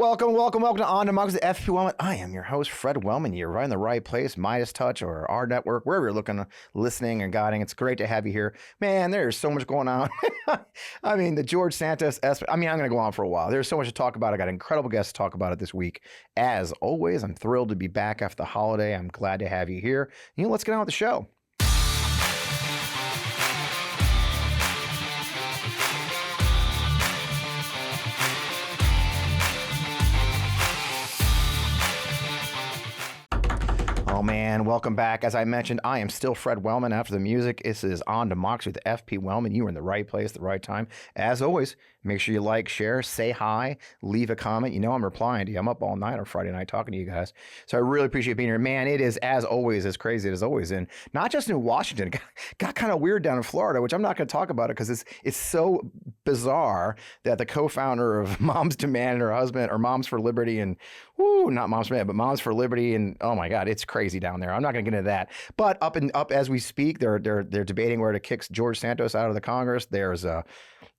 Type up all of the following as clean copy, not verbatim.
welcome to On Democracy, FP Wellman. I am your host, Fred Wellman. You're right in the right place, Midas Touch or our network, wherever you're looking, listening, and guiding. It's great to have you here. Man, there's so much going on. I mean, the George Santos, I'm going to go on for a while. There's so much to talk about. I got incredible guests to talk about it this week. As always, I'm thrilled to be back after the holiday. I'm glad to have you here. Let's get on with the show. Oh man, welcome back. As I mentioned, I am still Fred Wellman after the music. This is On Democracy with FP Wellman. You are in the right place, the right time. As always, make sure you like, share, say hi, leave a comment. I'm replying to you. I'm up all night on Friday night talking to you guys. So I really appreciate being here. Man, it is, as always, as crazy as always. And not just in Washington. It got kind of weird down in Florida, which I'm not going to talk about it because it's so bizarre that the co-founder of Moms Demand and her husband, or Moms for Liberty, and not Moms Demand, but Moms for Liberty, and oh my God, it's crazy down there. I'm not going to get into that. But up as we speak, they're debating where to kick George Santos out of the Congress. There's a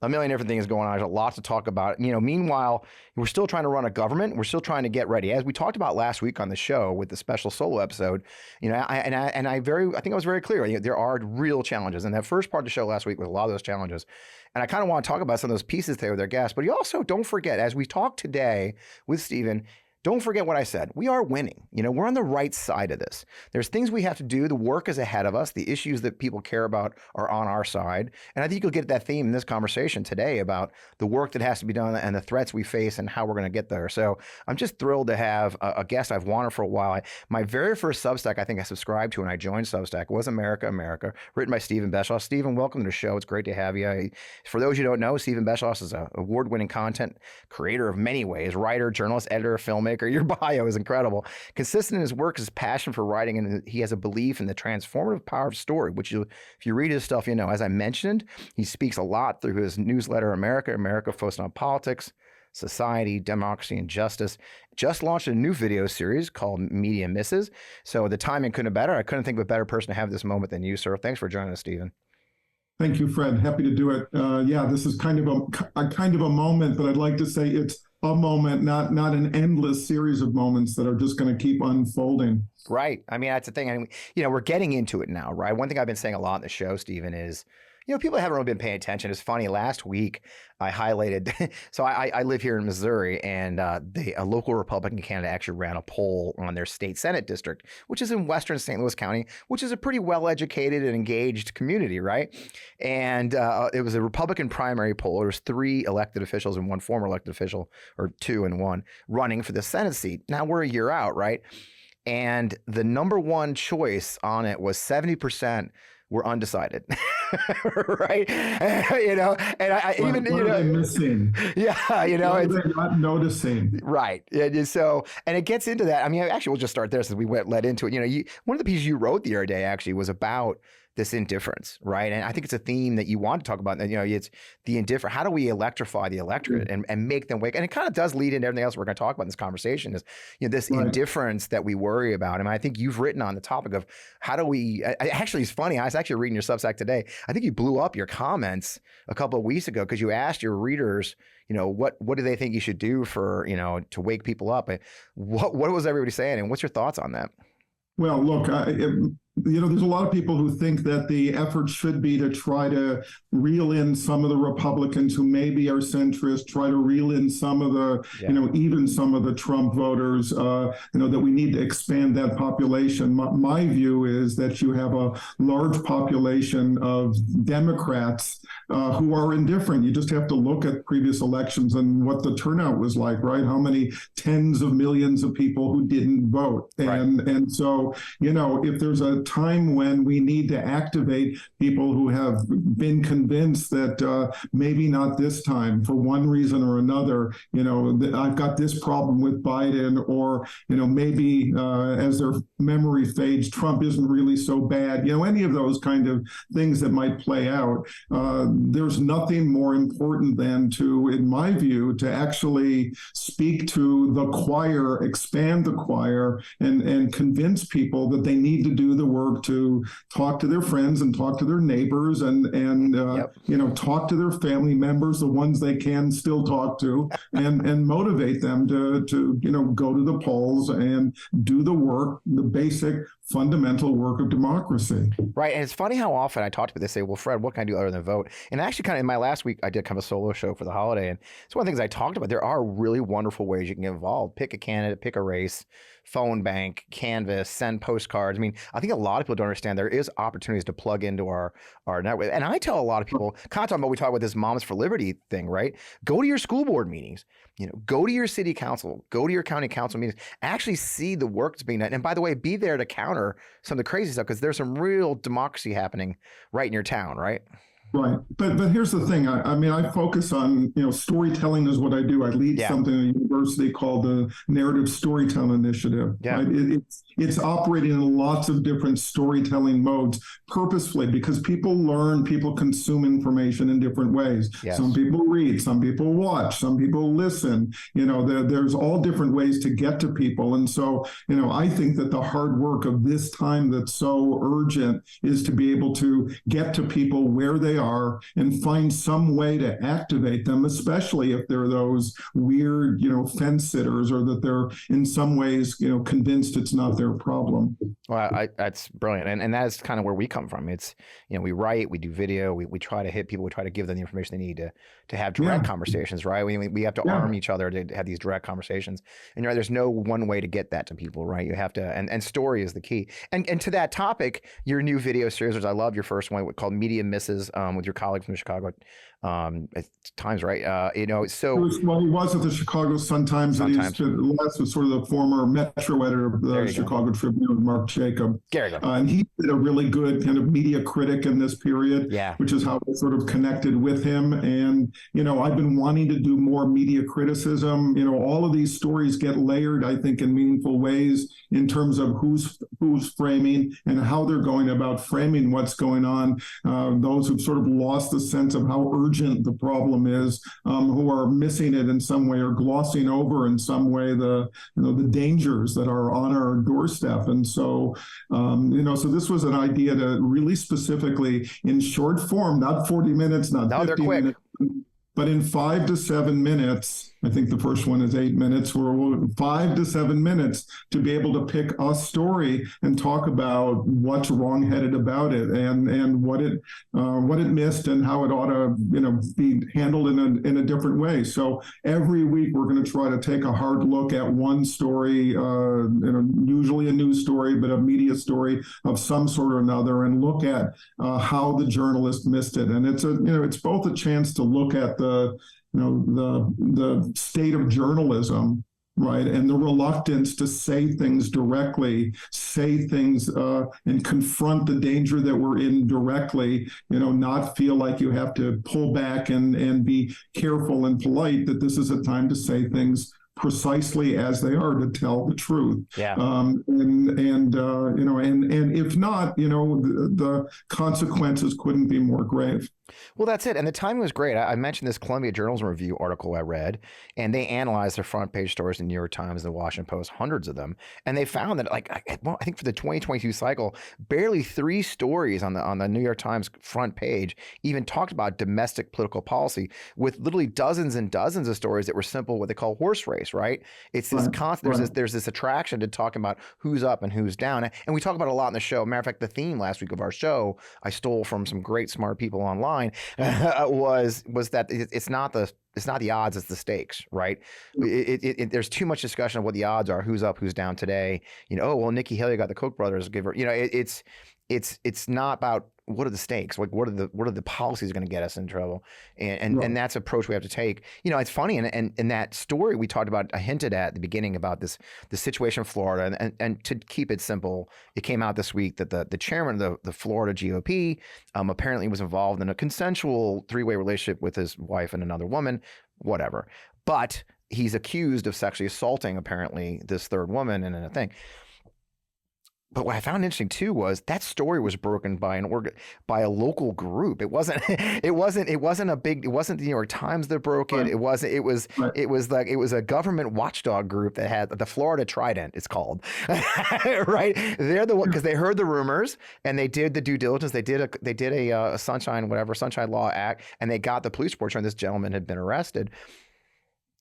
million different things going on. There's a lot to talk about. Meanwhile, we're still trying to run a government. We're still trying to get ready. As we talked about last week on the show with the special solo episode, I think I was very clear. There are real challenges, and that first part of the show last week was a lot of those challenges. And I kind of want to talk about some of those pieces today with our guests. But you also don't forget, as we talk today with Stephen, don't forget what I said. We are winning. We're on the right side of this. There's things we have to do. The work is ahead of us. The issues that people care about are on our side. And I think you'll get that theme in this conversation today about the work that has to be done and the threats we face and how we're going to get there. So I'm just thrilled to have a guest I've wanted for a while. My very first Substack I think I subscribed to when I joined Substack was America, written by Stephen Beschloss. Stephen, welcome to the show. It's great to have you. For those you don't know, Stephen Beschloss is an award-winning content creator of many ways, writer, journalist, editor, filmmaker. Your bio is incredible. Consistent in his work is his passion for writing, and he has a belief in the transformative power of story, which if you read his stuff, as I mentioned, he speaks a lot through his newsletter, America, focused on politics, society, democracy, and justice. Just launched a new video series called Media Misses. So the timing couldn't have been better. I couldn't think of a better person to have this moment than you, sir. Thanks for joining us, Stephen. Thank you, Fred. Happy to do it. This is kind of a moment, but I'd like to say it's a moment, not an endless series of moments that are just going to keep unfolding. Right. I mean, that's the thing. We're getting into it now, right? One thing I've been saying a lot in the show, Stephen, is people haven't really been paying attention. It's funny. Last week, I highlighted. So I live here in Missouri, and a local Republican candidate actually ran a poll on their state Senate district, which is in western St. Louis County, which is a pretty well-educated and engaged community, right? And it was a Republican primary poll. There was 3 elected officials and 1 former elected official, or 2 and 1, running for the Senate seat. Now we're a year out, right? And the number one choice on it was 70% were undecided. Right. And I even, what are they missing? Yeah. They're not noticing. Right. So, and it gets into that. I mean, actually, we'll just start there since we led into it. One of the pieces you wrote the other day actually was about this indifference, right? And I think it's a theme that you want to talk about. And, it's the indifferent. How do we electrify the electorate and make them wake? And it kind of does lead into everything else we're going to talk about in this conversation is, this indifference that we worry about. I mean, I think you've written on the topic of how do we, actually, it's funny. I was actually reading your Substack today. I think you blew up your comments a couple of weeks ago because you asked your readers, what do they think you should do for, to wake people up? What was everybody saying? And what's your thoughts on that? Well, look, there's a lot of people who think that the effort should be to try to reel in some of the Republicans who maybe are centrist, try to reel in some of the, even some of the Trump voters, that we need to expand that population. My view is that you have a large population of Democrats who are indifferent. You just have to look at previous elections and what the turnout was like, right? How many tens of millions of people who didn't vote. And so, if there's a time when we need to activate people who have been convinced that maybe not this time for one reason or another, I've got this problem with Biden, or, maybe as their memory fades, Trump isn't really so bad, any of those kind of things that might play out. There's nothing more important than to, in my view, to actually speak to the choir, expand the choir, and convince people that they need to do the work to talk to their friends and talk to their neighbors and talk to their family members, the ones they can still talk to, and motivate them to go to the polls and do the work, the basic fundamental work of democracy. Right. And it's funny how often I talk to people, they say, well, Fred, what can I do other than vote? And actually kind of in my last week, I did kind of a solo show for the holiday. And it's one of the things I talked about. There are really wonderful ways you can get involved. Pick a candidate, pick a race, phone bank, canvas, send postcards. I mean, I think a lot of people don't understand there is opportunities to plug into our network. And I tell a lot of people, kind of talking about, we talk about this Moms for Liberty thing, right? Go to your school board meetings, go to your city council, go to your county council meetings, actually see the work that's being done. And by the way, be there to counter some of the crazy stuff, because there's some real democracy happening right in your town, right? Right. But here's the thing. I mean, I focus on, storytelling is what I do. I lead something at a university called the Narrative Storytelling Initiative. Yeah. Right? It's operating in lots of different storytelling modes purposefully, because people consume information in different ways. Yes. Some people read, some people watch, some people listen. There's all different ways to get to people. And so, I think that the hard work of this time that's so urgent is to be able to get to people where they are and find some way to activate them, especially if they're those weird, fence sitters, or that they're in some ways, convinced it's not their problem. Well, that's brilliant. And that's kind of where we come from. It's, we write, we do video, we try to hit people, we try to give them the information they need to have direct conversations, right? We have to arm each other to have these direct conversations. And there's no one way to get that to people, right? You have to, and story is the key. And to that topic, your new video series, which I love your first one, called Media Misses, with your colleague from the Chicago Times, right? He was at the Chicago Sun-Times, and he's last was sort of the former Metro editor of the Chicago Tribune, Mark Jacob. And he did a really good kind of media critic in this period, which is how I sort of connected with him. And, I've been wanting to do more media criticism. All of these stories get layered, I think, in meaningful ways in terms of who's framing and how they're going about framing what's going on. Those who've sort of lost the sense of how urgent the problem is, who are missing it in some way or glossing over in some way the dangers that are on our doorstep. And so, so this was an idea to really specifically, in short form, not 40 minutes, not 50 minutes, but in 5 to 7 minutes. I think the first one is 8 minutes. We're 5 to 7 minutes to be able to pick a story and talk about what's wrongheaded about it and what it missed and how it ought to be handled in a different way. So every week we're going to try to take a hard look at one story, usually a news story, but a media story of some sort or another, and look at how the journalist missed it. And it's both a chance to look at the state of journalism, right, and the reluctance to say things directly, and confront the danger that we're in directly, not feel like you have to pull back and be careful and polite, that this is a time to say things precisely as they are, to tell the truth. And if not, the consequences couldn't be more grave. Well, that's it. And the timing was great. I mentioned this Columbia Journalism Review article I read, and they analyzed their front page stories in the New York Times and the Washington Post, hundreds of them. And they found that, I think for the 2022 cycle, barely 3 stories on the New York Times front page even talked about domestic political policy, with literally dozens and dozens of stories that were simple, what they call horse race, right? It's this constant, there's this attraction to talking about who's up and who's down. And we talk about it a lot in the show. Matter of fact, the theme last week of our show, I stole from some great, smart people online, was that it's not the odds, it's the stakes, right? There's too much discussion of what the odds are, who's up, who's down today. Nikki Haley got the Koch brothers, give her. It's not about what are the stakes, like what are the policies going to get us in trouble, and that's an approach we have to take. It's funny, and in that story we talked about, I hinted at the beginning about the situation in Florida, and to keep it simple, it came out this week that the chairman of the Florida GOP apparently was involved in a consensual 3-way relationship with his wife and another woman, whatever, but he's accused of sexually assaulting apparently this third woman and a thing. But what I found interesting too was that story was broken by by a local group. It wasn't the New York Times that broke it. Right. It wasn't. Right. It was a government watchdog group that had the Florida Trident. It's called right. They're the one because they heard the rumors and they did the due diligence. They did a Sunshine Law Act, and they got the police report showing this gentleman had been arrested.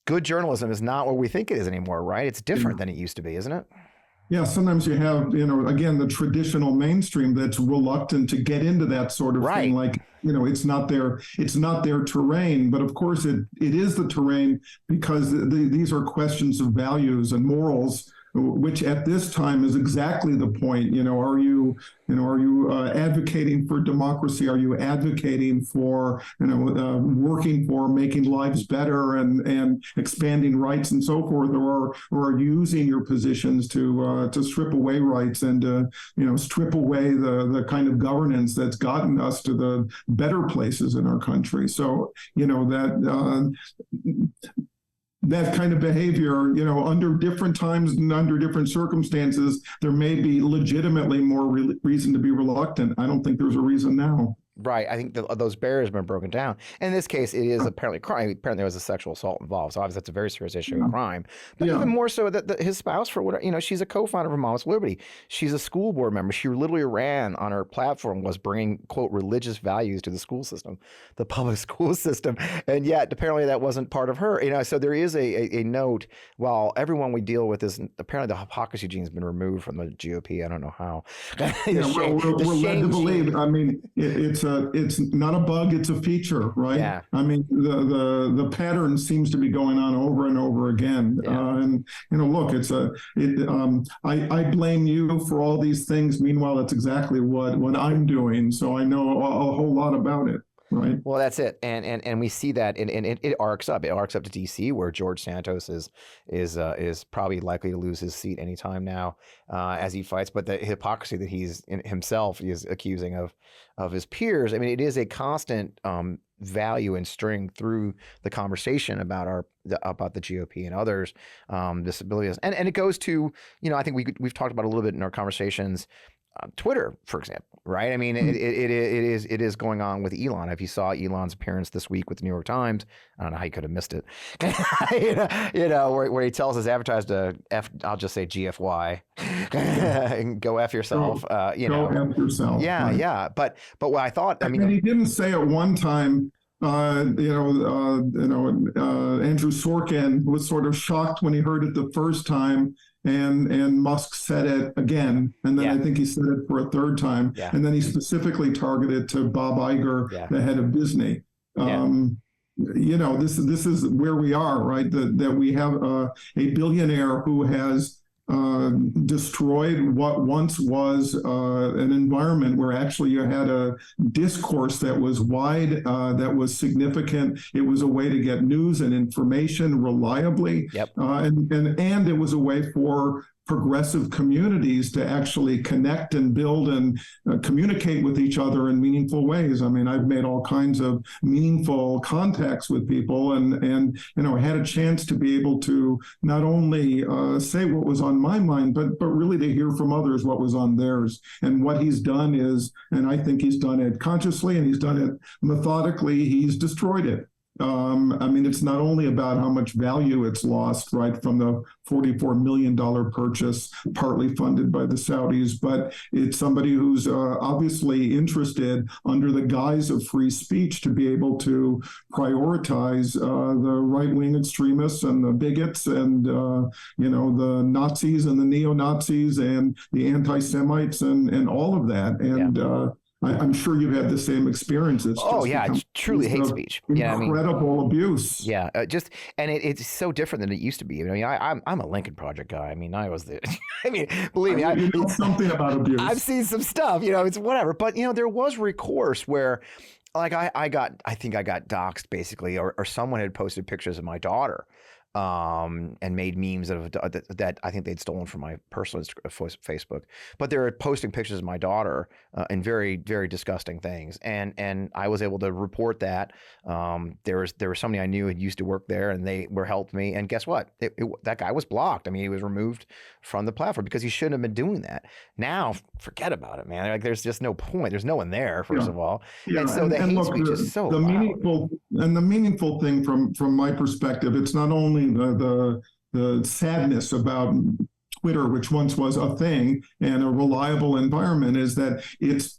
Good journalism is not what we think it is anymore, right? It's different than it used to be, isn't it? Yeah, sometimes you have, again, the traditional mainstream that's reluctant to get into that sort of thing. Like, it's not their terrain. But of course, it is the terrain because these are questions of values and morals, which at this time is exactly the point. Are you advocating for democracy? Are you advocating for, working for making lives better and expanding rights and so forth, or are you using your positions to strip away rights and strip away the kind of governance that's gotten us to the better places in our country? So that kind of behavior, under different times and under different circumstances, there may be legitimately more reason to be reluctant. I don't think there's a reason now. Right. I think those barriers have been broken down. In this case, it is apparently crime. Apparently, there was a sexual assault involved. So obviously, that's a very serious issue of crime. But even more so, that his spouse, for whatever, she's a co-founder of Moms for Liberty. She's a school board member. She literally ran on her platform was bringing, quote, religious values to the school system, the public school system. And yet, apparently, that wasn't part of her. So there is a note. While everyone we deal with is apparently the hypocrisy gene has been removed from the GOP. I don't know how. We're led to believe. I mean, it's not a bug, it's a feature, right? Yeah. I mean, the pattern seems to be going on over and over again. Yeah. And look, I blame you for all these things. Meanwhile, it's exactly what I'm doing. So I know a whole lot about it. Right. Well, that's it, and we see that, and it arcs up. It arcs up to D.C., where George Santos is probably likely to lose his seat anytime now as he fights. But the hypocrisy that he's himself is accusing of his peers. I mean, it is a constant value and string through the conversation about the GOP and others, disabilities, and it goes to I think we've talked about a little bit in our conversations. Twitter, for example, right? I mean, it is going on with Elon. If you saw Elon's appearance this week with the New York Times, I don't know how you could have missed it. Where he tells his advertisers to I'll just say GFY, and go F yourself. Go F yourself. Yeah, right. Yeah. But what I thought, and he didn't say at one time. Andrew Sorkin was sort of shocked when he heard it the first time. And Musk said it again, and then I think he said it for a third time, and then he specifically targeted to Bob Iger, the head of Disney. This is where we are, right? That we have a billionaire who has destroyed what once was an environment where actually you had a discourse that was wide, that was significant. It was a way to get news and information reliably, and it was a way for progressive communities to actually connect and build and communicate with each other in meaningful ways. I mean, I've made all kinds of meaningful contacts with people and had a chance to be able to not only say what was on my mind, but really to hear from others what was on theirs. And what he's done is, and I think he's done it consciously and he's done it methodically, he's destroyed it. I mean, it's not only about how much value it's lost, right, from the $44 million purchase, partly funded by the Saudis, but it's somebody who's obviously interested under the guise of free speech to be able to prioritize the right-wing extremists and the bigots and, the Nazis and the neo-Nazis and the anti-Semites and all of that. And I'm sure you've had the same experiences. It's truly hate speech. Incredible abuse. Yeah, it's so different than it used to be. I'm a Lincoln Project guy. I mean, I was the. I mean, believe me, you know something about abuse. I've seen some stuff. It's whatever. But there was recourse where, like, I think I got doxxed basically, or someone had posted pictures of my daughter. and made memes that I think they'd stolen from my personal Facebook. But they're posting pictures of my daughter and very, very disgusting things. And I was able to report that. There was somebody I knew who used to work there, and they helped me. And guess what? That guy was blocked. I mean, he was removed from the platform because he shouldn't have been doing that. Now, forget about it, man. Like, there's just no point. There's no one there, first of all. Yeah, and so the hate speech is so loud. The meaningful thing from my perspective, it's not only the sadness about Twitter, which once was a thing and a reliable environment, is that it's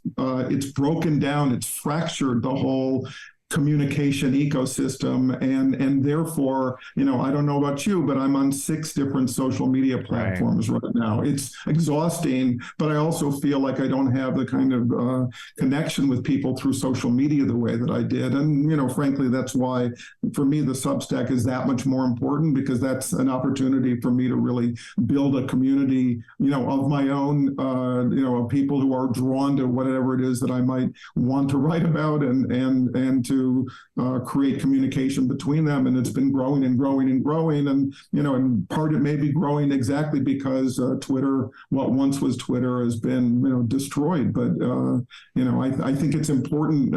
broken down, it's fractured the whole communication ecosystem, and therefore, I don't know about you, but I'm on 6 different social media platforms right now. It's exhausting, but I also feel like I don't have the kind of connection with people through social media the way that I did. And, frankly, that's why for me the Substack is that much more important, because that's an opportunity for me to really build a community, of my own, of people who are drawn to whatever it is that I might want to write about, and to create communication between them. And it's been growing and growing and growing. And part it may be growing exactly because Twitter, what once was Twitter, has been, destroyed. But, I think it's important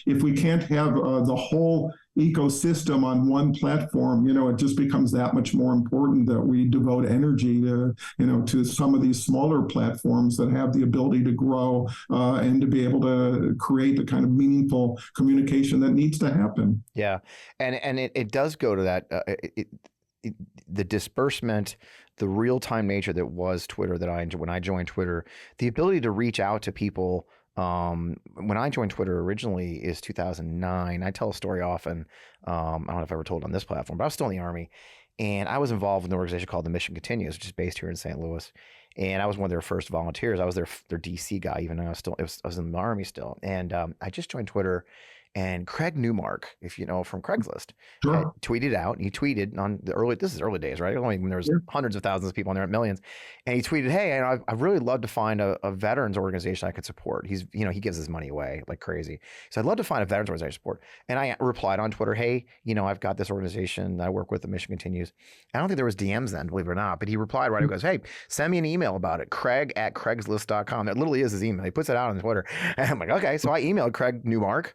if we can't have the whole ecosystem on one platform, it just becomes that much more important that we devote energy to some of these smaller platforms that have the ability to grow and to be able to create the kind of meaningful communication that needs to happen. Yeah. And it does go to that, the disbursement, the real-time nature that was Twitter when I joined Twitter, the ability to reach out to people. When I joined Twitter originally is 2009. I tell a story often. I don't know if I ever told it on this platform, but I was still in the Army, and I was involved with an organization called The Mission Continues, which is based here in St. Louis. And I was one of their first volunteers. I was their DC guy, even though I was in the Army still. And I just joined Twitter. And Craig Newmark, if you know from Craigslist, Sure. tweeted out. He tweeted on this is early days, right? Only when there was hundreds of thousands of people on there, millions. And he tweeted, "Hey, I'd really love to find a veterans organization I could support." He gives his money away like crazy. So I'd love to find a veterans organization support. And I replied on Twitter, "Hey, I've got this organization I work with. The Mission Continues." I don't think there was DMs then, believe it or not. But he replied right. He goes, "Hey, send me an email about it. Craig@Craigslist.com." That literally is his email. He puts it out on Twitter. And I'm like, okay. So I emailed Craig Newmark,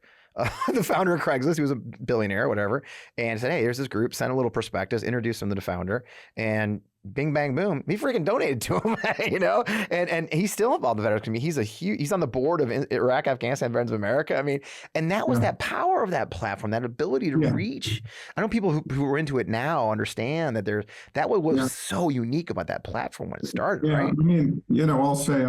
the founder of Craigslist, he was a billionaire, whatever, and said, "Hey, here's this group." Sent a little prospectus, introduced him to the founder, and bing, bang, boom, he freaking donated to him, and he's still involved in the veterans community. He's on the board of Iraq, Afghanistan Veterans of America. I mean, and that was that power of that platform, that ability to reach. I know people who are into it now understand that was so unique about that platform when it started, right? I mean, I'll say,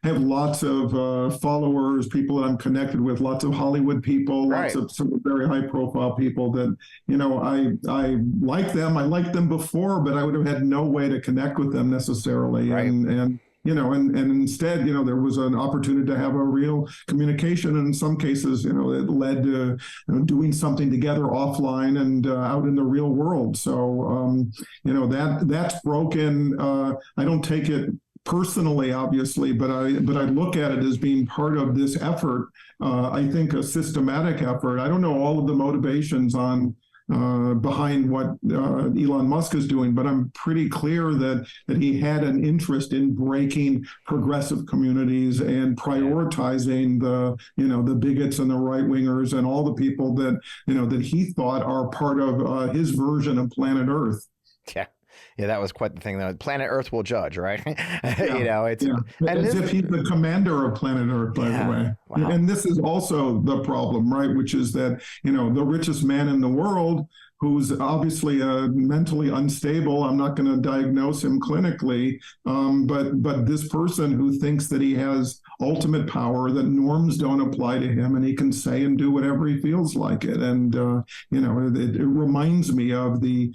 I have lots of followers, people that I'm connected with, lots of Hollywood people, lots of some very high profile people that, I like them. I liked them before, but I would have had no way to connect with them necessarily. Right. And instead, there was an opportunity to have a real communication. And in some cases, it led to doing something together offline and out in the real world. So, that's broken. I don't take it personally, obviously, but I look at it as being part of this effort. I think a systematic effort. I don't know all of the motivations behind what Elon Musk is doing, but I'm pretty clear that he had an interest in breaking progressive communities and prioritizing the bigots and the right wingers and all the people that he thought are part of his version of planet Earth. Yeah, that was quite the thing. Though. Planet Earth will judge, right? It's as if he's the commander of planet Earth, by the way. Wow. And this is also the problem, right? Which is that the richest man in the world, who's obviously mentally unstable. I'm not going to diagnose him clinically, but this person who thinks that he has ultimate power, that norms don't apply to him, and he can say and do whatever he feels like it. And it reminds me of the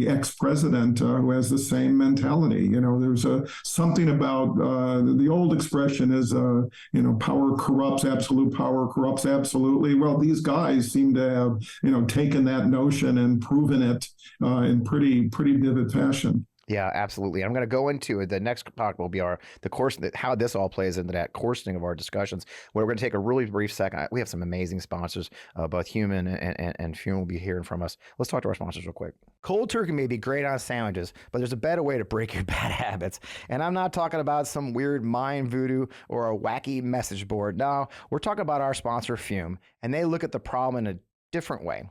ex-president who has the same mentality. There's something about the old expression is power corrupts, absolute power corrupts absolutely. Well, these guys seem to have taken that notion and proven it in pretty vivid fashion. Yeah, absolutely. I'm going to go into it. The next talk will be the course, how this all plays into that coursing of our discussions. Where we're going to take a really brief second. We have some amazing sponsors, both human and Fume will be hearing from us. Let's talk to our sponsors real quick. Cold turkey may be great on sandwiches, but there's a better way to break your bad habits. And I'm not talking about some weird mind voodoo or a wacky message board. No, we're talking about our sponsor, Fume, and they look at the problem in a different way.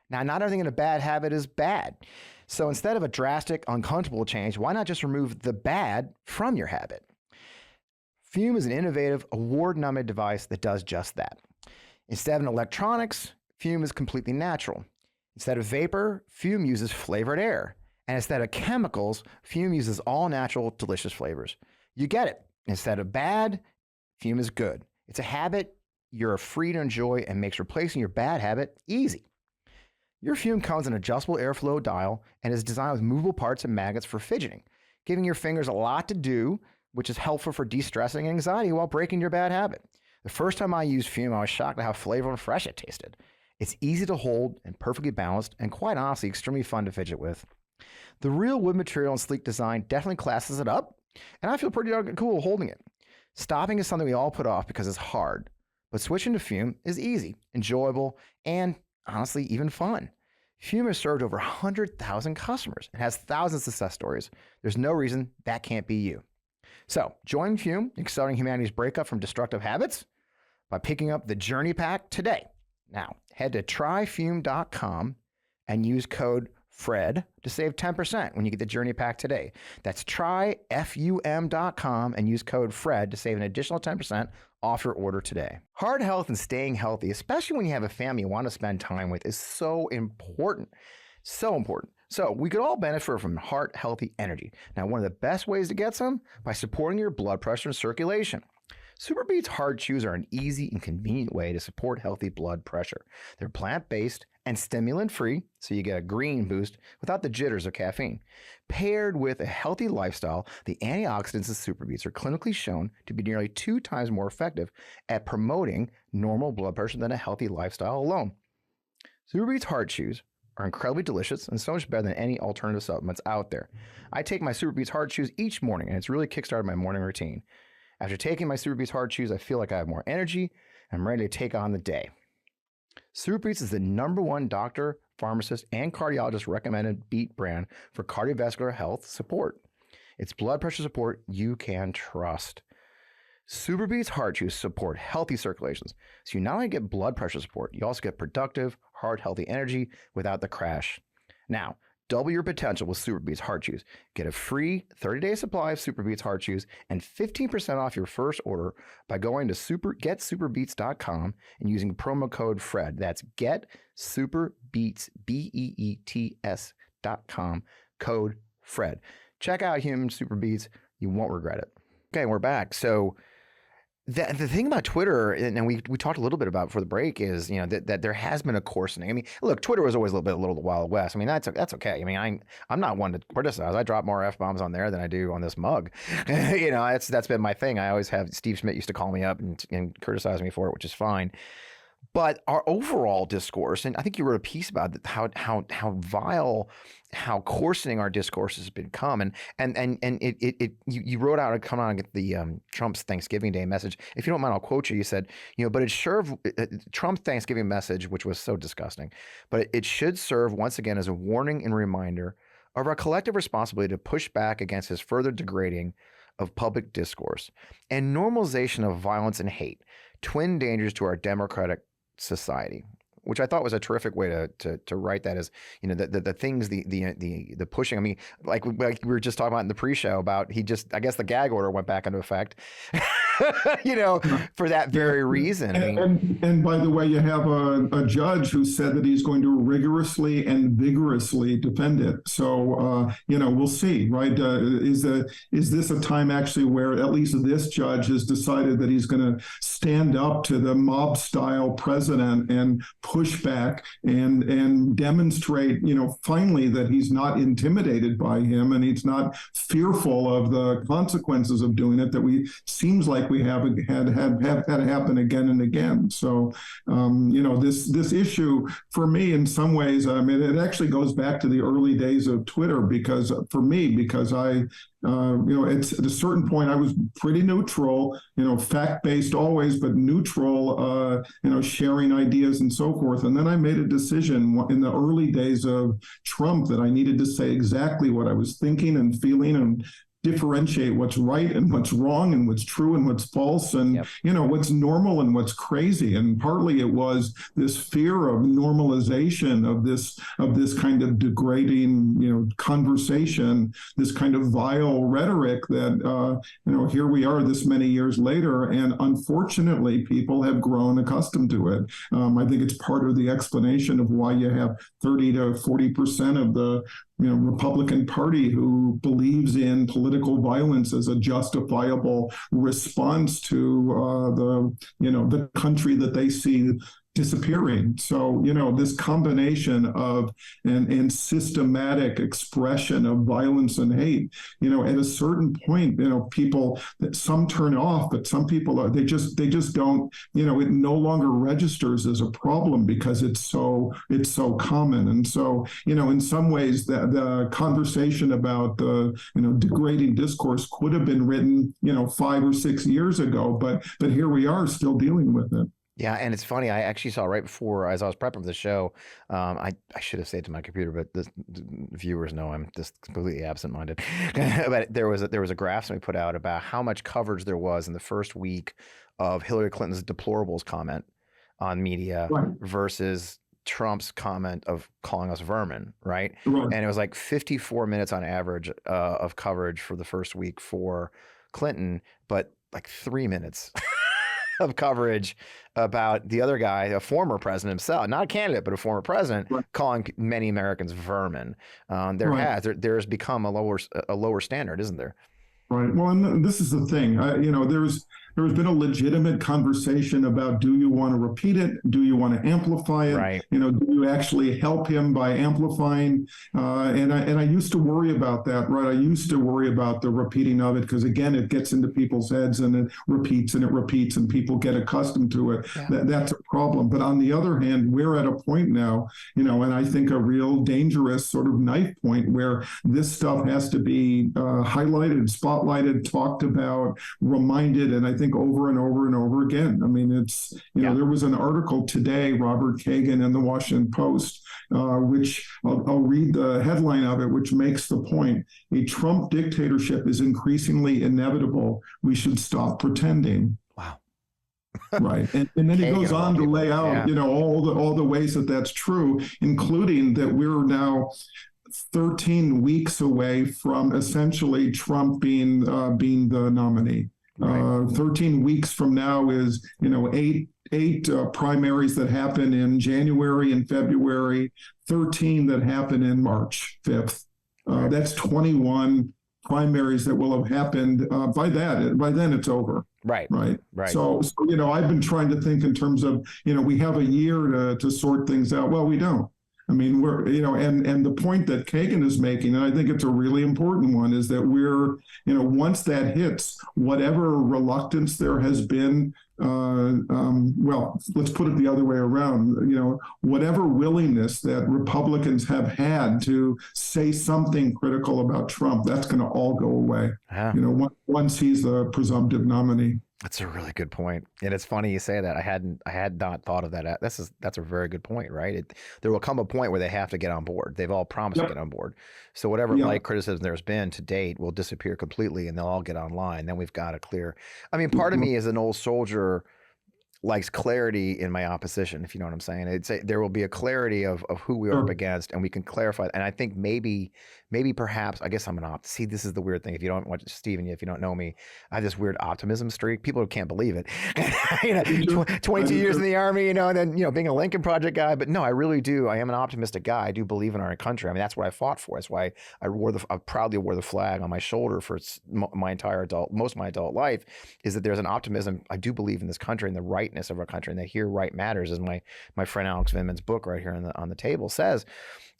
Now, not everything in a bad habit is bad. So instead of a drastic, uncomfortable change, why not just remove the bad from your habit? Fume is an innovative, award-nominated device that does just that. Instead of electronics, Fume is completely natural. Instead of vapor, Fume uses flavored air. And instead of chemicals, Fume uses all natural, delicious flavors. You get it. Instead of bad, Fume is good. It's a habit you're free to enjoy and makes replacing your bad habit easy. Your Fume comes in an adjustable airflow dial and is designed with movable parts and magnets for fidgeting, giving your fingers a lot to do, which is helpful for de-stressing anxiety while breaking your bad habit. The first time I used Fume, I was shocked at how flavorful and fresh it tasted. It's easy to hold and perfectly balanced, and quite honestly, extremely fun to fidget with. The real wood material and sleek design definitely classes it up, and I feel pretty darn cool holding it. Stopping is something we all put off because it's hard, but switching to Fume is easy, enjoyable, and honestly, even fun. Fume has served over 100,000 customers and has thousands of success stories. There's no reason that can't be you. So join Fume in accelerating humanity's breakup from destructive habits by picking up the Journey Pack today. Now, head to tryfume.com and use code FRED to save 10% when you get the Journey Pack today. That's tryfum.com and use code FRED to save an additional 10% off your order today. Heart health and staying healthy, especially when you have a family you want to spend time with, is so important. So important. So we could all benefit from heart healthy energy. Now, one of the best ways to get some, by supporting your blood pressure and circulation. SuperBeets Heart Chews are an easy and convenient way to support healthy blood pressure. They're plant-based and stimulant-free, so you get a green boost without the jitters of caffeine. Paired with a healthy lifestyle, the antioxidants of SuperBeets are clinically shown to be nearly 2 times more effective at promoting normal blood pressure than a healthy lifestyle alone. SuperBeets Heart Chews are incredibly delicious and so much better than any alternative supplements out there. I take my SuperBeets Heart Chews each morning, and it's really kickstarted my morning routine. After taking my SuperBeets Heart Chews, I feel like I have more energy and I'm ready to take on the day. SuperBeets is the #1 doctor, pharmacist, and cardiologist recommended beet brand for cardiovascular health support. It's blood pressure support you can trust. SuperBeets Heart Chews support healthy circulations, so you not only get blood pressure support, you also get productive, heart-healthy energy without the crash. Now, double your potential with SuperBeets Heart Chews. Get a free 30-day supply of SuperBeets Heart Chews and 15% off your first order by going to getsuperbeets.com and using promo code FRED. That's getsuperbeets.com, code FRED. Check out Human SuperBeets. You won't regret it. Okay, we're back. So the thing about Twitter, and we talked a little bit about before the break, is that there has been a coarsening. I mean, look, Twitter was always a little the Wild West. I mean, that's okay. I mean, I'm not one to criticize. I drop more F-bombs on there than I do on this mug. That's been my thing. I always have Steve Schmidt used to call me up and criticize me for it, which is fine. But our overall discourse, and I think you wrote a piece about how vile, how coarsening our discourse has become, and you wrote out a come on and get the Trump's Thanksgiving Day message. If you don't mind, I'll quote you. You said, but it served Trump's Thanksgiving message, which was so disgusting, but it should serve once again as a warning and reminder of our collective responsibility to push back against his further degrading of public discourse and normalization of violence and hate, twin dangers to our democratic society, which I thought was a terrific way to write that. Is the things, the pushing. I mean, like we were just talking about in the pre-show about I guess the gag order went back into effect. For that very reason. And by the way, you have a judge who said that he's going to rigorously and vigorously defend it. So, we'll see, right? Is this a time actually where at least this judge has decided that he's going to stand up to the mob style president and push back and demonstrate, finally that he's not intimidated by him and he's not fearful of the consequences of doing it, that seems like we have had happen again and again. So, this issue for me, in some ways, I mean, it actually goes back to the early days of Twitter, because I, it's at a certain point I was pretty neutral, fact-based always, but neutral, sharing ideas and so forth. And then I made a decision in the early days of Trump that I needed to say exactly what I was thinking and feeling, and differentiate what's right and what's wrong, and what's true and what's false, and what's normal and what's crazy. And partly it was this fear of normalization of this kind of degrading conversation, this kind of vile rhetoric that here we are this many years later, and unfortunately people have grown accustomed to it. I think it's part of the explanation of why you have 30 to 40% of the Republican Party who believes in political violence as a justifiable response to the country that they see disappearing. So, this combination of and systematic expression of violence and hate, at a certain point, people, that some turn off, but some people they just don't, it no longer registers as a problem because it's so common. And so, in some ways the conversation about the, degrading discourse could have been written, 5 or 6 years ago, but here we are still dealing with it. Yeah, and it's funny. I actually saw right before, as I was prepping for the show, I should have saved to my computer, but the viewers know I'm just completely absent-minded. But there was a graph somebody put out about how much coverage there was in the first week of Hillary Clinton's deplorables comment on media versus Trump's comment of calling us vermin, right? And it was like 54 minutes on average of coverage for the first week for Clinton, but like 3 minutes of coverage about the other guy, a former president himself, not a candidate, but a former president, calling many Americans vermin. There's become a lower standard, isn't there? Right. Well, and this is the thing. There's been a legitimate conversation about, do you want to repeat it? Do you want to amplify it? Right. Do you actually help him by amplifying? And I used to worry about that, right? I used to worry about the repeating of it because, again, it gets into people's heads and it repeats and people get accustomed to it. Yeah. That's a problem. But on the other hand, we're at a point now, and I think a real dangerous sort of knife point where this stuff has to be highlighted, spotlighted, talked about, reminded, and I think over and over and over again. I mean, it's, there was an article today, Robert Kagan in the Washington Post, which I'll read the headline of it, which makes the point. A Trump dictatorship is increasingly inevitable. We should stop pretending. Wow. Right. And then he goes on to lay out, all the ways that that's true, including that we're now 13 weeks away from essentially Trump being the nominee. 13 weeks from now is, eight primaries that happen in January and February, 13 that happen in March 5th. That's 21 primaries that will have happened by then it's over. Right. So I've been trying to think in terms of, we have a year to sort things out. Well, we don't. I mean, we're, and the point that Kagan is making, and I think it's a really important one, is that we're, once that hits, whatever reluctance there has been, well, let's put it the other way around, whatever willingness that Republicans have had to say something critical about Trump, that's going to all go away, once he's the presumptive nominee. That's a really good point. And it's funny you say that. I had not thought of that. That's a very good point, right? There will come a point where they have to get on board. They've all promised to get on board. So whatever light criticism there's been to date will disappear completely and they'll all get online. Then we've got a clear. I mean, part of me as an old soldier likes clarity in my opposition, if you know what I'm saying. There will be a clarity of who we are up against, and we can clarify. And I think maybe perhaps, I guess I'm an optimist. See, this is the weird thing. If you don't watch Stephen, if you don't know me, I have this weird optimism streak. People can't believe it. 22 years in the Army, and then, being a Lincoln Project guy. But no, I really do. I am an optimistic guy. I do believe in our country. I mean, that's what I fought for. That's why I proudly wore the flag on my shoulder for most of my adult life, is that there's an optimism. I do believe in this country and the rightness of our country, and that here right matters, as my friend Alex Vindman's book right here on the table says.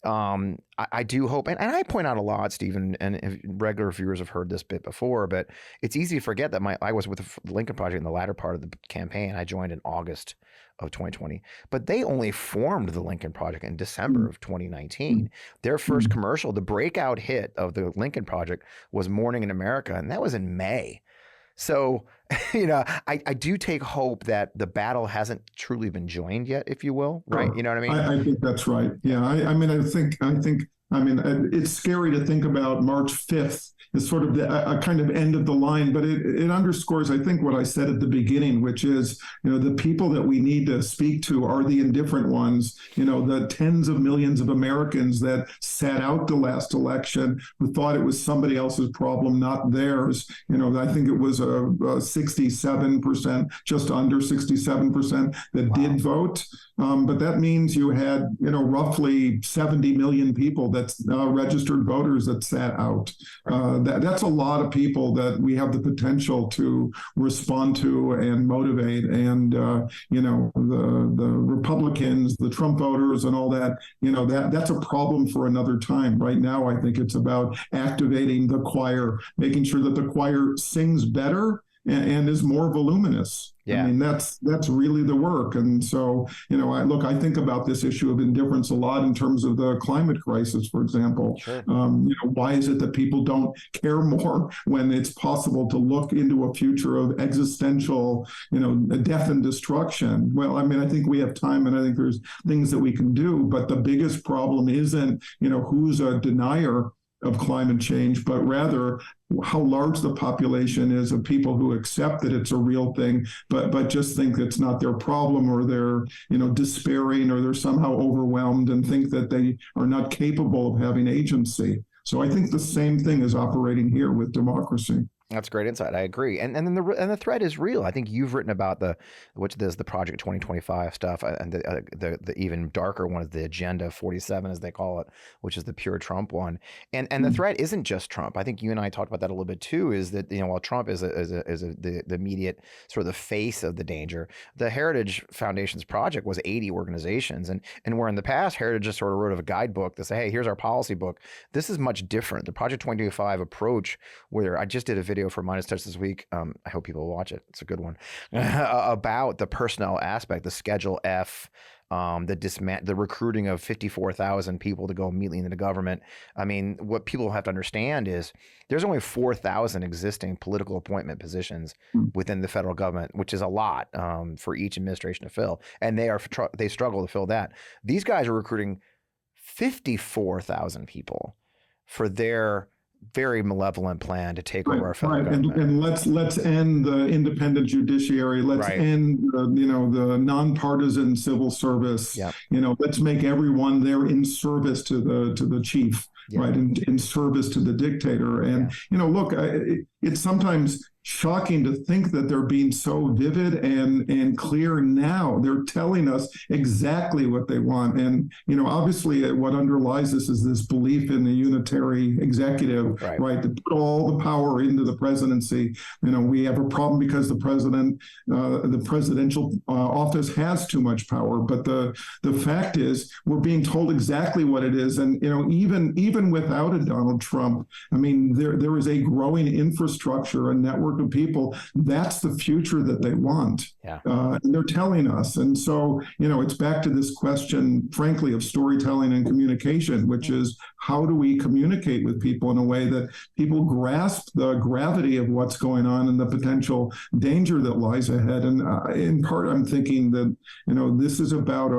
I do hope, and I point out a lot, Stephen, and if regular viewers have heard this bit before, but it's easy to forget that I was with the Lincoln Project in the latter part of the campaign. I joined in August of 2020, but they only formed the Lincoln Project in December of 2019. Their first commercial, the breakout hit of the Lincoln Project, was Morning in America, and that was in May. So, I do take hope that the battle hasn't truly been joined yet, if you will, right? Sure. You know what I mean? I think that's right. Yeah. I mean, it's scary to think about March 5th as sort of a kind of end of the line, but it underscores, I think, what I said at the beginning, which is, the people that we need to speak to are the indifferent ones, the tens of millions of Americans that sat out the last election, who thought it was somebody else's problem, not theirs. I think it was a 67%, just under 67% that did vote. But that means you had, roughly 70 million people that's registered voters that sat out. That's a lot of people that we have the potential to respond to and motivate. And, the Republicans, the Trump voters and all that, that's a problem for another time. Right now, I think it's about activating the choir, making sure that the choir sings better and is more voluminous. Yeah. I mean, that's really the work. And so, I think about this issue of indifference a lot in terms of the climate crisis, for example. Sure. Why is it that people don't care more when it's possible to look into a future of existential, death and destruction? Well, I mean, I think we have time, and I think there's things that we can do, but the biggest problem isn't, who's a denier of climate change, but rather how large the population is of people who accept that it's a real thing, but just think it's not their problem, or they're, despairing, or they're somehow overwhelmed and think that they are not capable of having agency. So I think the same thing is operating here with democracy. That's great insight. I agree, and then the threat is real. I think you've written about the Project 2025 stuff, and the even darker one is the Agenda 47, as they call it, which is the pure Trump one. And the threat isn't just Trump. I think you and I talked about that a little bit too. Is that while Trump is the immediate sort of the face of the danger, the Heritage Foundation's project was 80 organizations, and where in the past Heritage just sort of wrote a guidebook to say, hey, here's our policy book. This is much different. The Project 2025 approach, where I just did a video for Minus Touch this week. I hope people watch it. It's a good one. About the personnel aspect, the Schedule F, the recruiting of 54,000 people to go immediately into the government. I mean, what people have to understand is there's only 4,000 existing political appointment positions within the federal government, which is a lot for each administration to fill, and they struggle to fill that. These guys are recruiting 54,000 people for their very malevolent plan to take over our federal government. And let's end the independent judiciary. Let's end the nonpartisan civil service. Yep. Let's make everyone there in service to the chief, right? In service to the dictator. And look, it's sometimes shocking to think that they're being so vivid and clear now. They're telling us exactly what they want. And, obviously what underlies this is this belief in the unitary executive, right? To put all the power into the presidency. We have a problem because the presidential office has too much power. But the fact is we're being told exactly what it is. And, even without a Donald Trump, I mean, there is a growing infrastructure, a network of people. That's the future that they want. And they're telling us. And so, it's back to this question, frankly, of storytelling and communication, which is how do we communicate with people in a way that people grasp the gravity of what's going on and the potential danger that lies ahead. And in part, I'm thinking that, this is about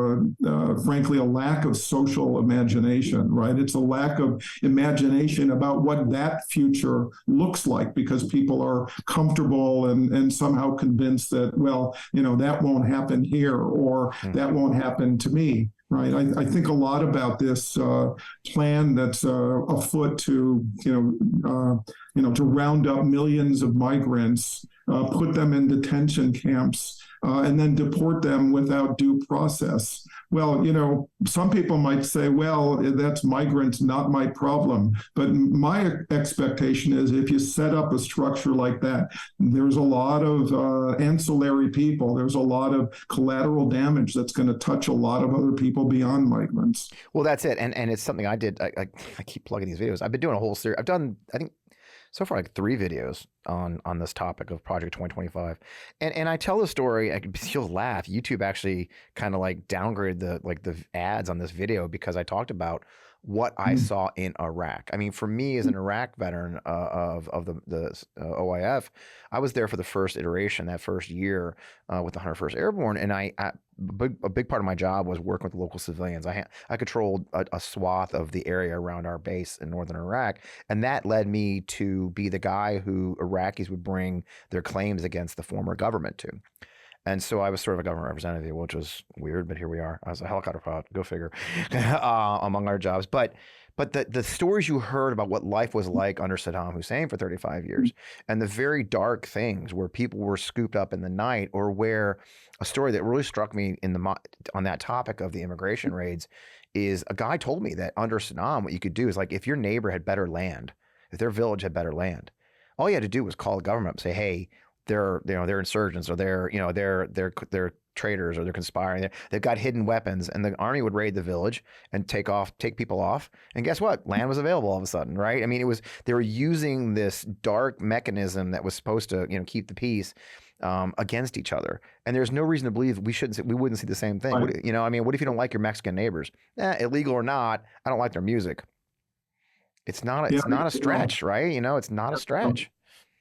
frankly, a lack of social imagination, right? It's a lack of imagination about what that future looks like, because people are comfortable and somehow convinced that, well, that won't happen here, or that won't happen to me. Right. I think a lot about this plan that's afoot to, to round up millions of migrants, put them in detention camps, and then deport them without due process. well, some people might say, well, that's migrants, not my problem. But my expectation is if you set up a structure like that, there's a lot of ancillary people. There's a lot of collateral damage that's going to touch a lot of other people beyond migrants. Well, that's it. And it's something I did. I keep plugging these videos. I've been doing a whole series. I've done, I think, so far like 3 videos on this topic of Project 2025, and I tell the story. You'll laugh. YouTube actually kind of like downgraded the ads on this video because I talked about what I saw in Iraq. I mean, for me as an Iraq veteran of the OIF, I was there for the first iteration, that first year with the 101st Airborne, and a big part of my job was working with local civilians. I controlled a swath of the area around our base in northern Iraq, and that led me to be the guy who Iraqis would bring their claims against the former government to. And so I was sort of a government representative, which was weird, but here we are. I was a helicopter pilot, go figure, among our jobs. But the stories you heard about what life was like under Saddam Hussein for 35 years, and the very dark things where people were scooped up in the night, or where a story that really struck me on that topic of the immigration raids is a guy told me that under Saddam, what you could do is, like, if your neighbor had better land, if their village had better land, all you had to do was call the government up and say, hey, they're insurgents, or they're traitors, or they're conspiring. They've got hidden weapons, and the army would raid the village and take people off. And guess what? Land was available all of a sudden, right? I mean, they were using this dark mechanism that was supposed to, keep the peace against each other. And there's no reason to believe we wouldn't see the same thing. Right. I mean, what if you don't like your Mexican neighbors? Illegal or not, I don't like their music. It's not a stretch, right? It's not a stretch.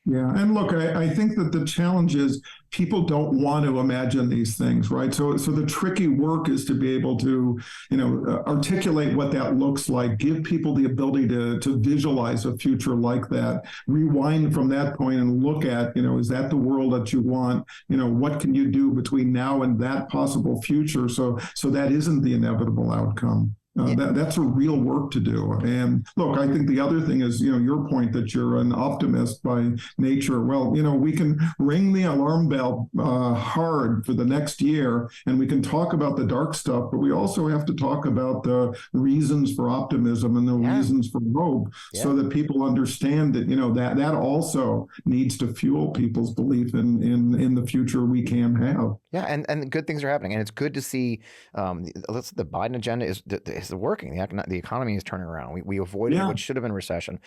Yeah. And look, I think that the challenge is people don't want to imagine these things, right? So the tricky work is to be able to, articulate what that looks like, give people the ability to visualize a future like that, rewind from that point and look at, is that the world that you want? What can you do between now and that possible future so that isn't the inevitable outcome? That's a real work to do. And look, I think the other thing is, your point that you're an optimist by nature. Well, we can ring the alarm bell hard for the next year, and we can talk about the dark stuff, but we also have to talk about the reasons for optimism and the reasons for hope, so that people understand that, that also needs to fuel people's belief in the future we can have. Yeah, and good things are happening, and it's good to see. The Biden agenda is working. The economy is turning around. We avoided what should have been recession.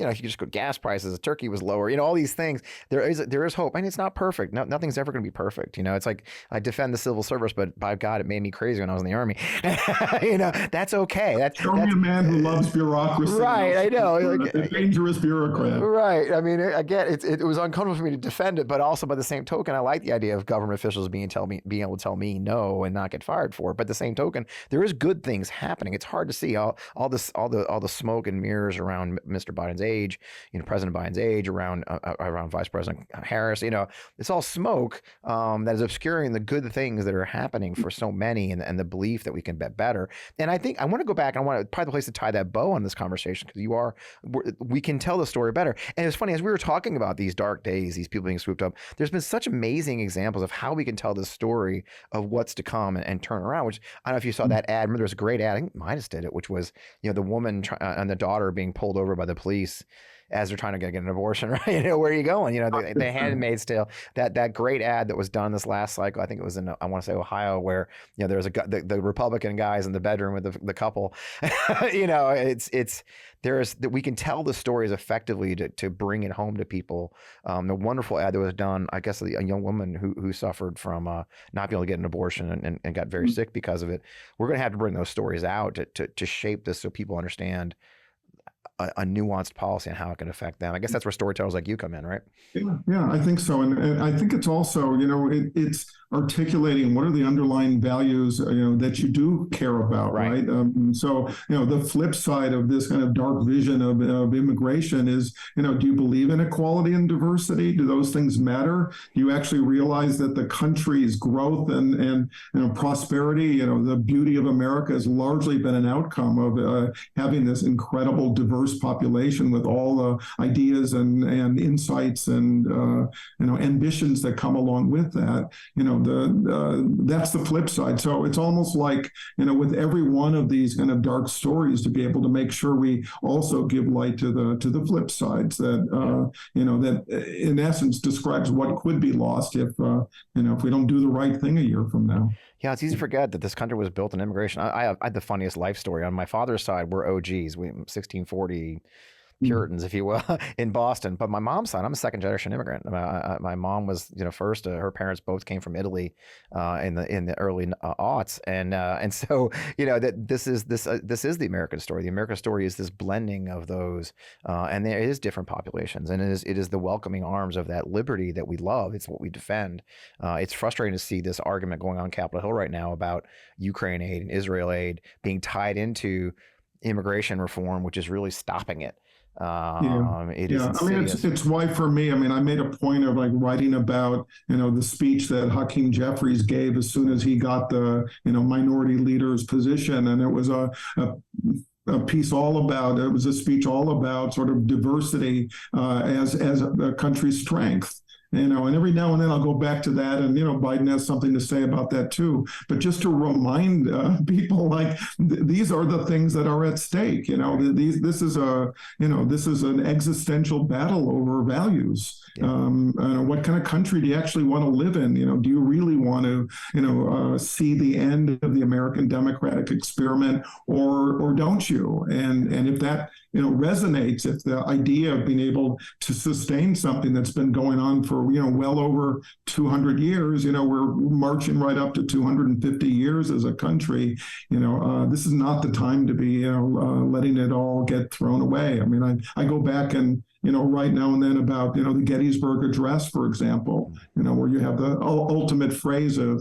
If you just go gas prices, the turkey was lower, all these things, there is hope. And it's not perfect. Nothing's ever going to be perfect. It's like I defend the civil service, but by God, it made me crazy when I was in the army. That's okay. That's a man who loves bureaucracy. Right. I know. A dangerous bureaucrat. Right. I mean, again, it was uncomfortable for me to defend it, but also by the same token, I like the idea of government officials being able to tell me no and not get fired for it. But the same token, there is good things happening. It's hard to see all the smoke and mirrors around Mr. Biden's age, President Biden's age, around Vice President Harris. It's all smoke that is obscuring the good things that are happening for so many, and the belief that we can bet better. And I think I want to go back, and I want to probably the place to tie that bow on this conversation, because we can tell the story better. And it's funny, as we were talking about these dark days, these people being swooped up, there's been such amazing examples of how we can tell the story of what's to come and turn around. Which, I don't know if you saw that ad. Remember, there was a great ad, I think Midas did it, which was the woman and the daughter being pulled over by the police as they're trying to get an abortion, right? Where are you going? The Handmaid's Tale, that great ad that was done this last cycle. I think it was in, I want to say, Ohio, where there was the Republican guys in the bedroom with the couple. We can tell the stories effectively to bring it home to people. The wonderful ad that was done, I guess, a young woman who suffered from not being able to get an abortion and got very sick because of it. We're going to have to bring those stories out to shape this so people understand a nuanced policy and how it can affect them. I guess that's where storytellers like you come in, right? Yeah, I think so. And I think it's also, it's articulating what are the underlying values, that you do care about, right? So, the flip side of this kind of dark vision of immigration is, do you believe in equality and diversity? Do those things matter? Do you actually realize that the country's growth and prosperity, the beauty of America has largely been an outcome of having this incredible diversity diverse population with all the ideas and insights and ambitions that come along with that. That's the flip side. So it's almost like, with every one of these kind of dark stories, to be able to make sure we also give light to the flip sides that that in essence describes what could be lost if we don't do the right thing a year from now. Yeah, it's easy to forget that this country was built on immigration. I had the funniest life story. On my father's side, we're OGs. We 1640 Puritans, if you will, in Boston. But my mom's side, I'm a second generation immigrant. My mom was, first. Her parents both came from Italy in the early aughts, and so that this is the American story. The American story is this blending of those, and there is different populations, and it is the welcoming arms of that liberty that we love. It's what we defend. It's frustrating to see this argument going on Capitol Hill right now about Ukraine aid and Israel aid being tied into immigration reform, which is really stopping it. It is insidious. It's why for me, I made a point of writing about, the speech that Hakeem Jeffries gave as soon as he got the, minority leader's position. And it was a piece it was a speech all about sort of diversity as a country's strength. And every now and then I'll go back to that, and Biden has something to say about that too. But just to remind people, these are the things that are at stake. This is an existential battle over values. What kind of country do you actually want to live in? Do you really want to see the end of the American democratic experiment, or don't you? And if that resonates, if the idea of being able to sustain something that's been going on for well over 200 years, we're marching right up to 250 years as a country. This is not the time to be letting it all get thrown away. I go back and right now and then about the Gettysburg Address, for example, where you have the ultimate phrase of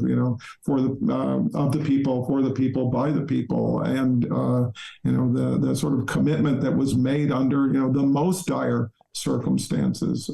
for the people, for the people, by the people, and the sort of commitment that was made under the most dire circumstances.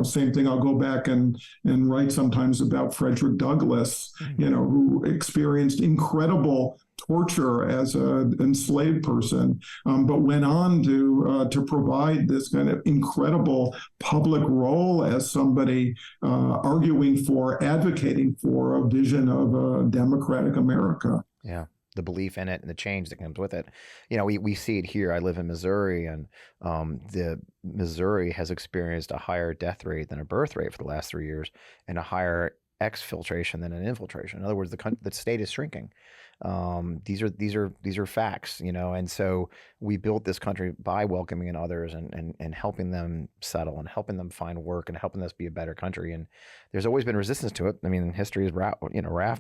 Same thing. I'll go back and write sometimes about Frederick Douglass, who experienced incredible torture as an enslaved person, but went on to provide this kind of incredible public role as somebody advocating for a vision of a democratic America. Yeah. The belief in it and the change that comes with it. We see it here. I live in Missouri, and the Missouri has experienced a higher death rate than a birth rate for the last 3 years, and a higher exfiltration than an infiltration. In other words, the state is shrinking. These are facts, and so we built this country by welcoming in others and helping them settle and helping them find work and helping us be a better country. And there's always been resistance to it. History is raft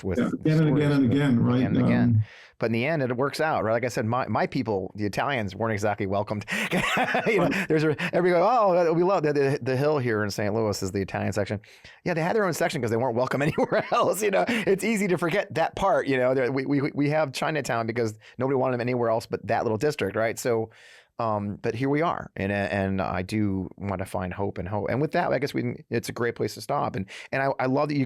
with again and again and again, right? Again and again. But in the end, it works out, right? Like I said, my people, the Italians, weren't exactly welcomed. Everybody go, oh, we love the hill here in St. Louis is the Italian section. Yeah, they had their own section because they weren't welcome anywhere else. It's easy to forget that part. We have Chinatown because nobody wanted them anywhere else but that little district, right? So, but here we are, and I do want to find hope, and with that, I guess it's a great place to stop. And I love that you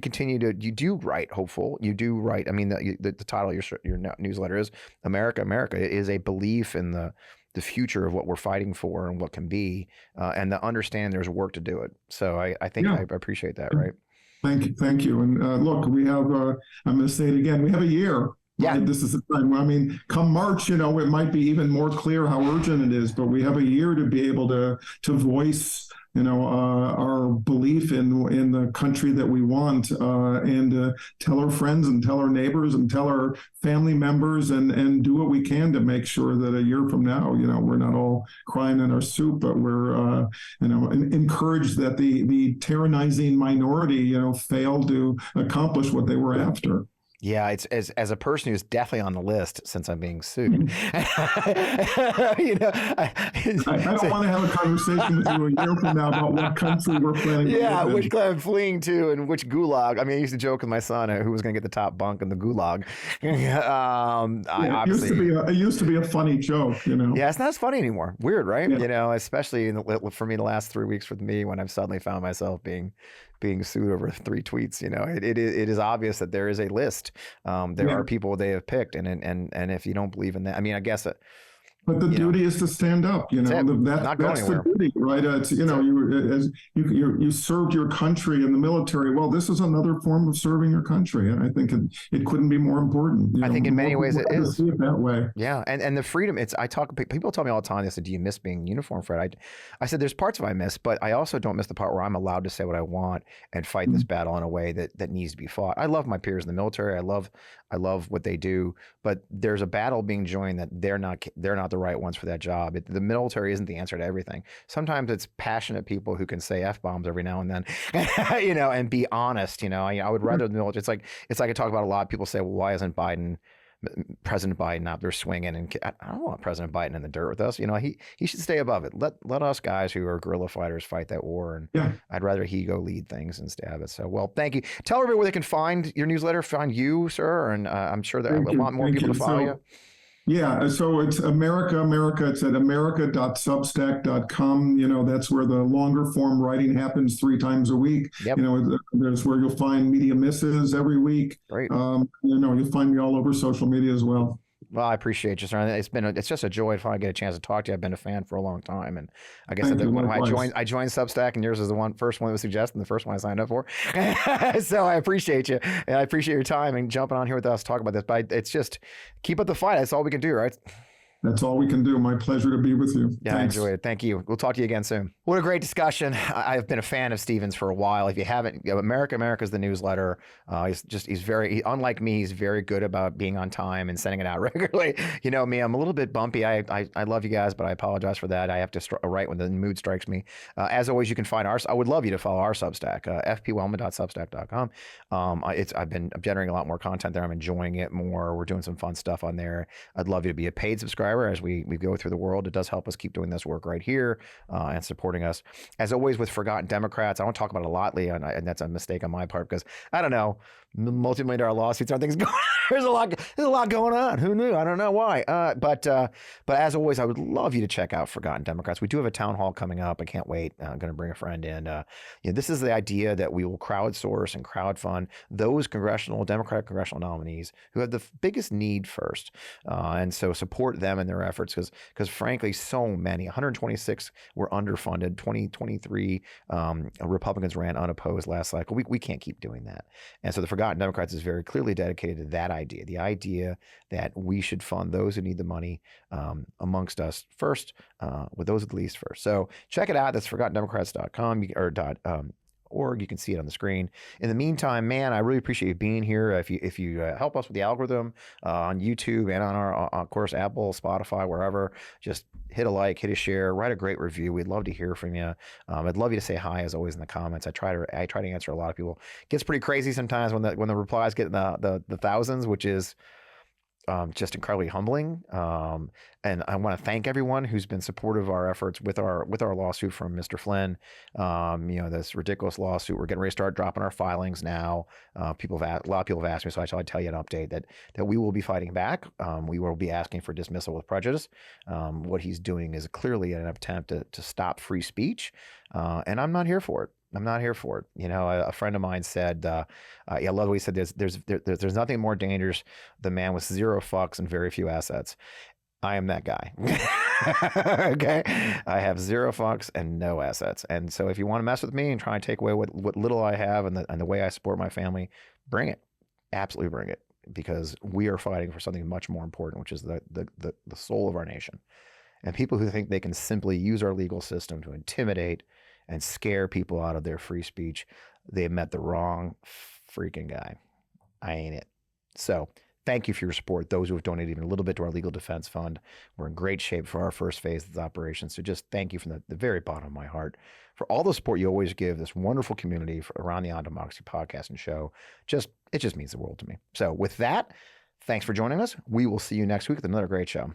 do write hopeful. You do write. The title of your newsletter is America. America is a belief in the future of what we're fighting for and what can be, and to understand there's work to do it. So I think I appreciate that, right? Thank you. And look, we have. I'm going to say it again. We have a year. Yeah, right? This is the time. Come March, it might be even more clear how urgent it is. But we have a year to be able to voice, our belief in the country that we want, and tell our friends and tell our neighbors and tell our family members and do what we can to make sure that a year from now, we're not all crying in our soup, but we're, encouraged that the tyrannizing minority, failed to accomplish what they were after. Yeah, it's as a person who's definitely on the list since I'm being sued. I don't want to have a conversation with you a year from now about what country we're planning. Yeah, which I'm fleeing to and which gulag. I used to joke with my son who was going to get the top bunk in the gulag. It used to be a funny joke, Yeah, it's not as funny anymore. Weird, right? Yeah. Especially for me the last 3 weeks with me when I've suddenly found myself being sued over 3 tweets. It is obvious that there is a list. There are people they have picked, and if you don't believe in that, I guess But the duty is to stand up. You know, that's the duty, right? It's, you know, you served your country in the military. Well, this is another form of serving your country, and I think it couldn't be more important. I think in many ways it is. See it that way. Yeah, and the freedom. People tell me all the time. They said, "Do you miss being in uniform, Fred?" I said, "There's parts of it I miss, but I also don't miss the part where I'm allowed to say what I want and fight this battle in a way that needs to be fought." I love my peers in the military. I love what they do, but there's a battle being joined that they're not the right ones for that job. The military isn't the answer to everything. Sometimes it's passionate people who can say F-bombs every now and then, you know, and be honest. You know, I would rather the military. It's like I talk about a lot of people say, well, why isn't President Biden out there swinging? And I don't want President Biden in the dirt with us. You know, he should stay above it. Let us guys who are guerrilla fighters fight that war. And I'd rather he go lead things and stay out of it. So, well, thank you. Tell everybody where they can find your newsletter, find you, sir. And I'm sure that I want more people to follow you. Yeah, so it's America. It's at america.substack.com. You know, that's where the longer form writing happens 3 times a week. Yep. You know, there's where you'll find media misses every week. Great. You know, you'll find me all over social media as well. Well, I appreciate you, sir. It's just a joy to finally get a chance to talk to you. I've been a fan for a long time, and like I said, when I joined Substack, and yours is the first one that was suggested, and the first one I signed up for. So I appreciate you, and I appreciate your time and jumping on here with us, talking about this. But it's just keep up the fight. That's all we can do, right? That's all we can do. My pleasure to be with you. Yeah, thanks. I enjoyed it. Thank you. We'll talk to you again soon. What a great discussion. I've been a fan of Stephen's for a while. If you haven't, America's the newsletter. He's very, unlike me, he's very good about being on time and sending it out regularly. You know me, I'm a little bit bumpy. I love you guys, but I apologize for that. I have to write when the mood strikes me. As always, you can find I would love you to follow our Substack, fpwellman.substack.com. I'm generating a lot more content there. I'm enjoying it more. We're doing some fun stuff on there. I'd love you to be a paid subscriber as we go through the world. It does help us keep doing this work right here and supporting us. As always with Forgotten Democrats, I don't talk about it a lot, Lee, and that's a mistake on my part because I don't know, multi-million-dollar lawsuits, are things going on? There's a lot going on. Who knew? I don't know why. But as always, I would love you to check out Forgotten Democrats. We do have a town hall coming up. I can't wait. I'm going to bring a friend in. This is the idea that we will crowdsource and crowdfund those Democratic congressional nominees who have the biggest need first, and so support them in their efforts because frankly, so many 126 were underfunded. 2023 Republicans ran unopposed last cycle. We can't keep doing that, and so the Forgotten Democrats is very clearly dedicated to that idea, the idea that we should fund those who need the money amongst us first, with those at least first. So check it out. That's forgottendemocrats.com org. You can see it on the screen. In the meantime, man, I really appreciate you being here. If you help us with the algorithm on YouTube and on our, of course, Apple, Spotify, wherever, just hit a like, hit a share, write a great review. We'd love to hear from you. I'd love you to say hi as always in the comments. I try to answer a lot of people. It gets pretty crazy sometimes when the replies get in the thousands, which is just incredibly humbling. And I want to thank everyone who's been supportive of our efforts with our lawsuit from Mr. Flynn. This ridiculous lawsuit. We're getting ready to start dropping our filings now. A lot of people have asked me, so I thought I'd tell you an update that we will be fighting back. We will be asking for dismissal with prejudice. What he's doing is clearly an attempt to stop free speech, and I'm not here for it. I'm not here for it. You know, a friend of mine said, I love what he said. There's nothing more dangerous than a man with zero fucks and very few assets. I am that guy. Okay, I have zero fucks and no assets. And so, if you want to mess with me and try and take away what little I have and the way I support my family, bring it. Absolutely bring it, because we are fighting for something much more important, which is the soul of our nation. And people who think they can simply use our legal system to intimidate and scare people out of their free speech, they've met the wrong freaking guy. I ain't it. So thank you for your support. Those who have donated even a little bit to our legal defense fund. We're in great shape for our first phase of this operation. So just thank you from the very bottom of my heart for all the support you always give this wonderful community around the On Democracy podcast and show. It just means the world to me. So with that, thanks for joining us. We will see you next week with another great show.